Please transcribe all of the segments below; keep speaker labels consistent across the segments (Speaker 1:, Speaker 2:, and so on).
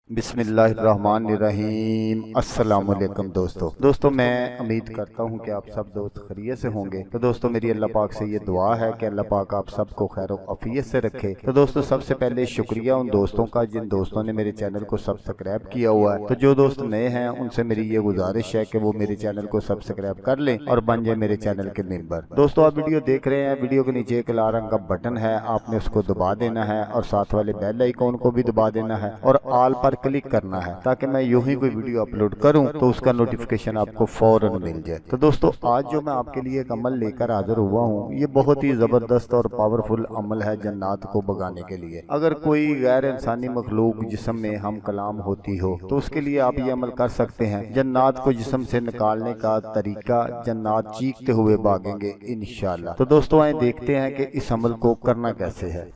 Speaker 1: बिस्मिल्लाहिर्रहमानिर्रहीम। अस्सलामुअलैकुम दोस्तों मैं उम्मीद करता हूँ कि आप सब दोस्त खैरियत से होंगे। तो दोस्तों मेरी अल्लाह पाक से ये दुआ है कि अल्लाह पाक आप सबको खैर आफियत से रखे। तो दोस्तों सबसे पहले शुक्रिया उन दोस्तों का जिन दोस्तों ने मेरे चैनल को सब्सक्राइब किया हुआ है। तो जो दोस्त नए हैं उनसे मेरी ये गुजारिश है कि वो मेरे चैनल को सब्सक्राइब कर लें और बन जाए मेरे चैनल के मेंबर। दोस्तों आप वीडियो देख रहे हैं, वीडियो के नीचे एक लाल रंग का बटन है, आपने उसको दबा देना है और साथ वाले बेल आइकॉन को भी दबा देना है और ऑल पर क्लिक करना है ताकि मैं यूं ही कोई वीडियो अपलोड करूं तो उसका नोटिफिकेशन आपको फौरन मिल जाए। तो दोस्तों आज जो मैं आपके लिए एक अमल लेकर हाजिर हुआ हूं, ये बहुत ही जबरदस्त और पावरफुल अमल है जन्नात को भगाने के लिए। अगर कोई गैर इंसानी मखलूक जिस्म में हम कलाम होती हो तो उसके लिए आप ये अमल कर सकते हैं। जन्नात को जिस्म से निकालने का तरीका, जन्नात चीखते हुए भागेंगे इंशाअल्लाह। तो दोस्तों आए देखते हैं कि इस अमल को करना कैसे है।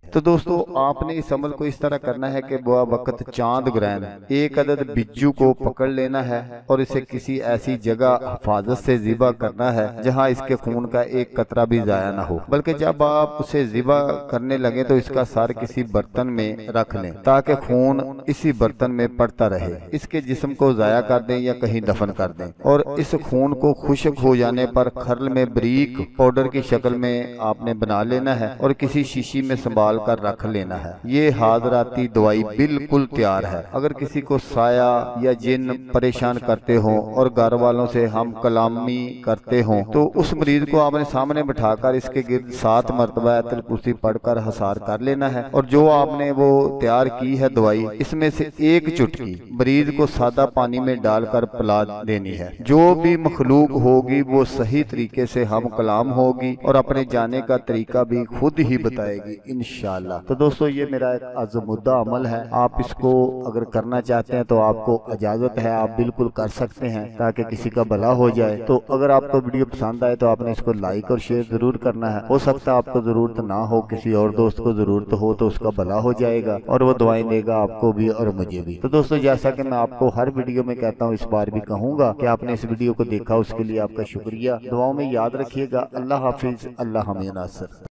Speaker 1: तो दोस्तों आपने इस अमल को इस तरह करना है कि वक्त चांद ग्रहण एक अदद बिज्जू को पकड़ लेना है और इसे किसी ऐसी जगह हिफाजत से ज़िबा करना है जहां इसके खून का एक कतरा भी जाया ना हो। बल्कि जब आप उसे ज़िबा करने लगे तो इसका सर किसी बर्तन में रख लें ताकि खून इसी बर्तन में पड़ता रहे। इसके जिस्म को जाया कर दें या कहीं दफन कर दें और इस खून को खुश्क हो जाने पर खर्ल में बारीक पाउडर की शक्ल में आपने बना लेना है और किसी शीशी में संभाल कर रख लेना है। ये हाजराती दवाई बिल्कुल तैयार है। अगर किसी को साया या जिन परेशान करते हो और घर वालों से हम कलामी करते हो तो उस मरीज को आपने सामने बिठाकर इसके गिर्द 7 मरतबा आयतुल कुर्सी पढ़कर हसार कर लेना है और जो आपने वो तैयार की है दवाई, इसमें से एक चुटकी मरीज को सादा पानी में डालकर पिला देनी है। जो भी मखलूक होगी वो सही तरीके से हम कलाम होगी और अपने जाने का तरीका भी खुद ही बताएगी इंशाअल्लाह। तो दोस्तों ये मेरा एक आज़मुद्दा अमल है। आप इसको अगर करना चाहते हैं तो आपको इजाजत है, आप बिल्कुल कर सकते हैं ताकि किसी का भला हो जाए। तो अगर आपको वीडियो पसंद आए तो आपने इसको लाइक और शेयर जरूर करना है। हो सकता है आपको जरूरत ना हो, किसी और दोस्त को जरूरत हो तो उसका भला हो जाएगा और वो दुआएं देगा आपको भी और मुझे भी। तो दोस्तों जैसा कि मैं आपको हर वीडियो में कहता हूँ, इस बार भी कहूंगा कि आपने इस वीडियो को देखा उसके लिए आपका शुक्रिया। दुआओं में याद रखिएगा। अल्लाह हाफिज, अल्लाह हमें नासर।